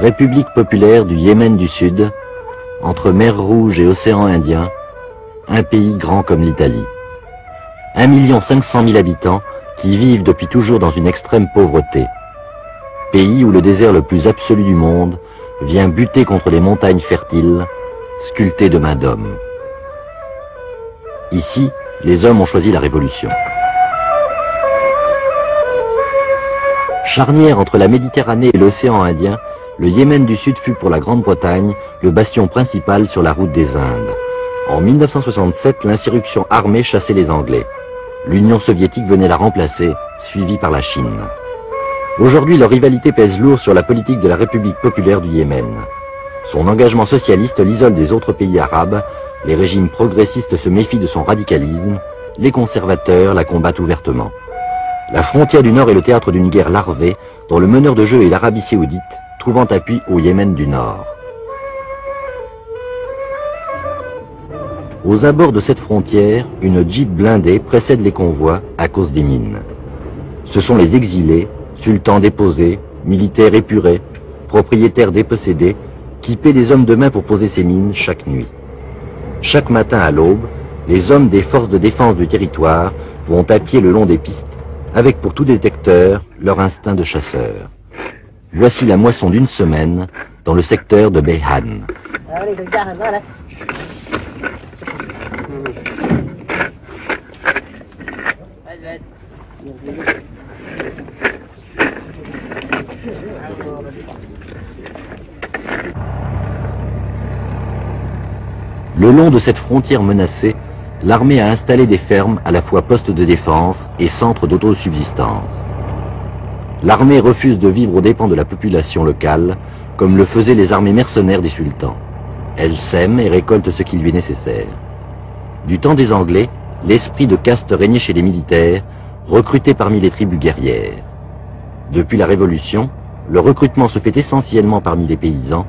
République populaire du Yémen du Sud, entre mer Rouge et océan Indien, un pays grand comme l'Italie. 1 500 000 habitants qui vivent depuis toujours dans une extrême pauvreté. Pays où le désert le plus absolu du monde vient buter contre des montagnes fertiles, sculptées de main d'homme. Ici, les hommes ont choisi la révolution. Charnière entre la Méditerranée et l'océan Indien, le Yémen du Sud fut pour la Grande-Bretagne le bastion principal sur la route des Indes. En 1967, l'insurrection armée chassait les Anglais. L'Union soviétique venait la remplacer, suivie par la Chine. Aujourd'hui, leur rivalité pèse lourd sur la politique de la République populaire du Yémen. Son engagement socialiste l'isole des autres pays arabes, les régimes progressistes se méfient de son radicalisme, les conservateurs la combattent ouvertement. La frontière du Nord est le théâtre d'une guerre larvée dont le meneur de jeu est l'Arabie saoudite, trouvant appui au Yémen du Nord. Aux abords de cette frontière, une Jeep blindée précède les convois à cause des mines. Ce sont les exilés, sultans déposés, militaires épurés, propriétaires dépossédés, qui paient des hommes de main pour poser ces mines chaque nuit. Chaque matin à l'aube, les hommes des forces de défense du territoire vont à pied le long des pistes, avec pour tout détecteur leur instinct de chasseur. Voici la moisson d'une semaine dans le secteur de Beyhan. Le long de cette frontière menacée, l'armée a installé des fermes à la fois postes de défense et centres d'autosubsistance. L'armée refuse de vivre aux dépens de la population locale, comme le faisaient les armées mercenaires des sultans. Elle sème et récolte ce qui lui est nécessaire. Du temps des Anglais, l'esprit de caste régnait chez les militaires, recrutés parmi les tribus guerrières. Depuis la Révolution, le recrutement se fait essentiellement parmi les paysans.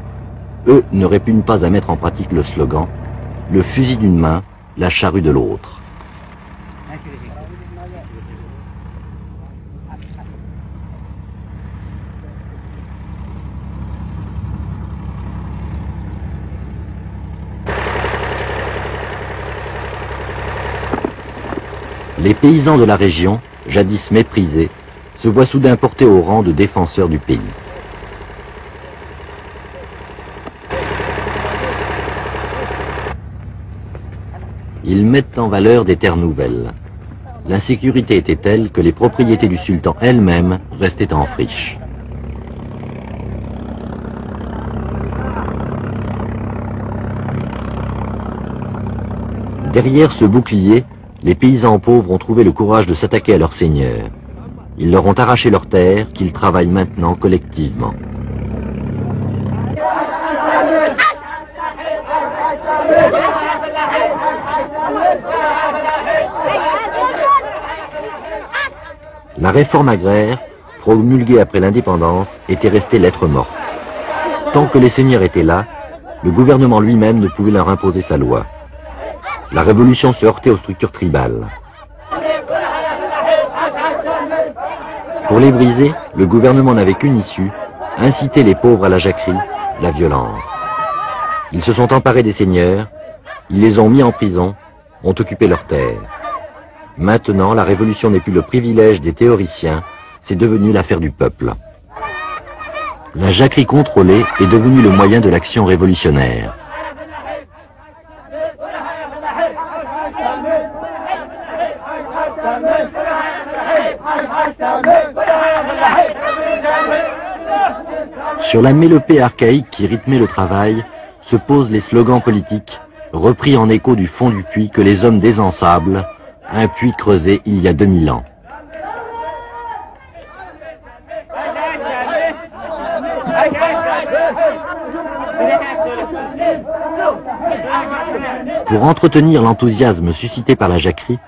Eux ne répugnent pas à mettre en pratique le slogan « Le fusil d'une main, la charrue de l'autre ». Les paysans de la région, jadis méprisés, se voient soudain portés au rang de défenseurs du pays. Ils mettent en valeur des terres nouvelles. L'insécurité était telle que les propriétés du sultan elles-mêmes restaient en friche. Derrière ce bouclier, les paysans pauvres ont trouvé le courage de s'attaquer à leurs seigneurs. Ils leur ont arraché leurs terres qu'ils travaillent maintenant collectivement. La réforme agraire, promulguée après l'indépendance, était restée lettre morte. Tant que les seigneurs étaient là, le gouvernement lui-même ne pouvait leur imposer sa loi. La révolution se heurtait aux structures tribales. Pour les briser, le gouvernement n'avait qu'une issue, inciter les pauvres à la jacquerie, la violence. Ils se sont emparés des seigneurs, ils les ont mis en prison, ont occupé leurs terres. Maintenant, la révolution n'est plus le privilège des théoriciens, c'est devenu l'affaire du peuple. La jacquerie contrôlée est devenue le moyen de l'action révolutionnaire. Sur la mélopée archaïque qui rythmait le travail, se posent les slogans politiques, repris en écho du fond du puits que les hommes désensablent, un puits creusé il y a 2000 ans. Pour entretenir l'enthousiasme suscité par la jacquerie,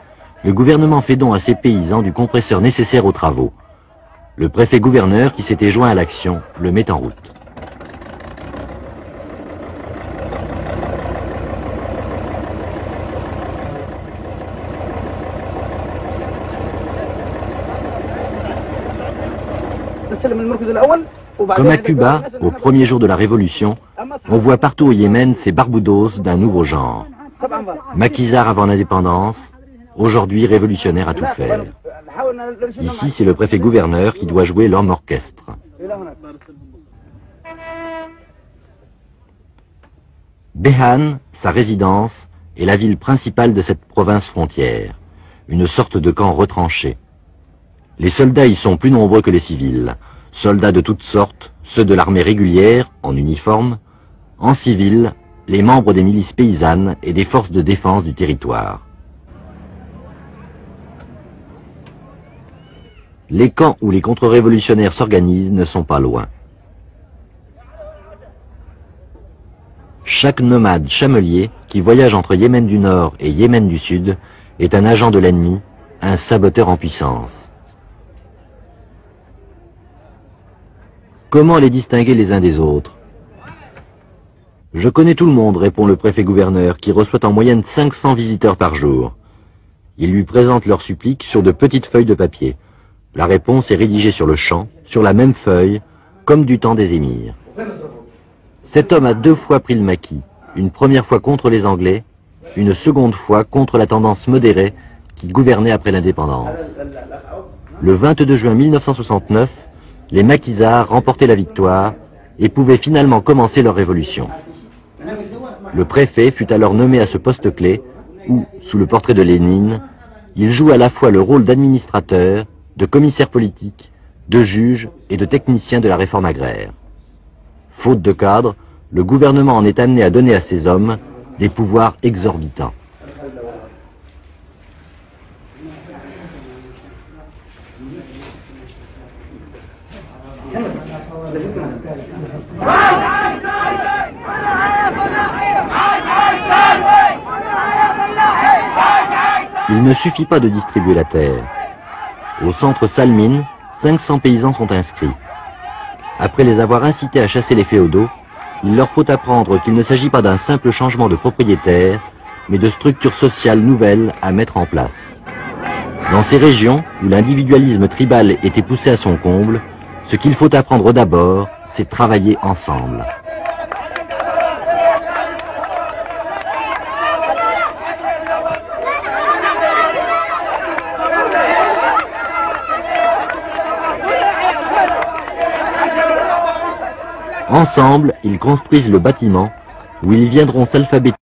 le gouvernement fait don à ses paysans du compresseur nécessaire aux travaux. Le préfet-gouverneur qui s'était joint à l'action le met en route. نستلم المركز الأول Comme à Cuba, au premier jour de la Révolution, on voit partout au Yémen ces barboudos d'un nouveau genre. Maquisards avant l'indépendance, aujourd'hui révolutionnaires à tout faire. Ici, c'est le préfet-gouverneur qui doit jouer l'homme orchestre. Behan, sa résidence, est la ville principale de cette province frontière, une sorte de camp retranché. Les soldats y sont plus nombreux que les civils, soldats de toutes sortes, ceux de l'armée régulière, en uniforme, en civil, les membres des milices paysannes et des forces de défense du territoire. Les camps où les contre-révolutionnaires s'organisent ne sont pas loin. Chaque nomade chamelier qui voyage entre Yémen du Nord et Yémen du Sud est un agent de l'ennemi, un saboteur en puissance. Comment les distinguer les uns des autres? Je connais tout le monde, répond le préfet-gouverneur, qui reçoit en moyenne 500 visiteurs par jour. Ils lui présentent leurs suppliques sur de petites feuilles de papier. La réponse est rédigée sur le champ, sur la même feuille, comme du temps des émirs. Cet homme a 2 fois pris le maquis, une première fois contre les Anglais, une seconde fois contre la tendance modérée qui gouvernait après l'indépendance. Le 22 juin 1969, les maquisards remportaient la victoire et pouvaient finalement commencer leur révolution. Le préfet fut alors nommé à ce poste clé où, sous le portrait de Lénine, il joue à la fois le rôle d'administrateur, de commissaire politique, de juge et de technicien de la réforme agraire. Faute de cadre, le gouvernement en est amené à donner à ces hommes des pouvoirs exorbitants. Il ne suffit pas de distribuer la terre. Au centre Salmine, 500 paysans sont inscrits. Après les avoir incités à chasser les féodaux, il leur faut apprendre qu'il ne s'agit pas d'un simple changement de propriétaire, mais de structures sociales nouvelles à mettre en place. Dans ces régions où l'individualisme tribal était poussé à son comble, ce qu'il faut apprendre d'abord, c'est travailler ensemble. Ensemble, ils construisent le bâtiment où ils viendront s'alphabétiser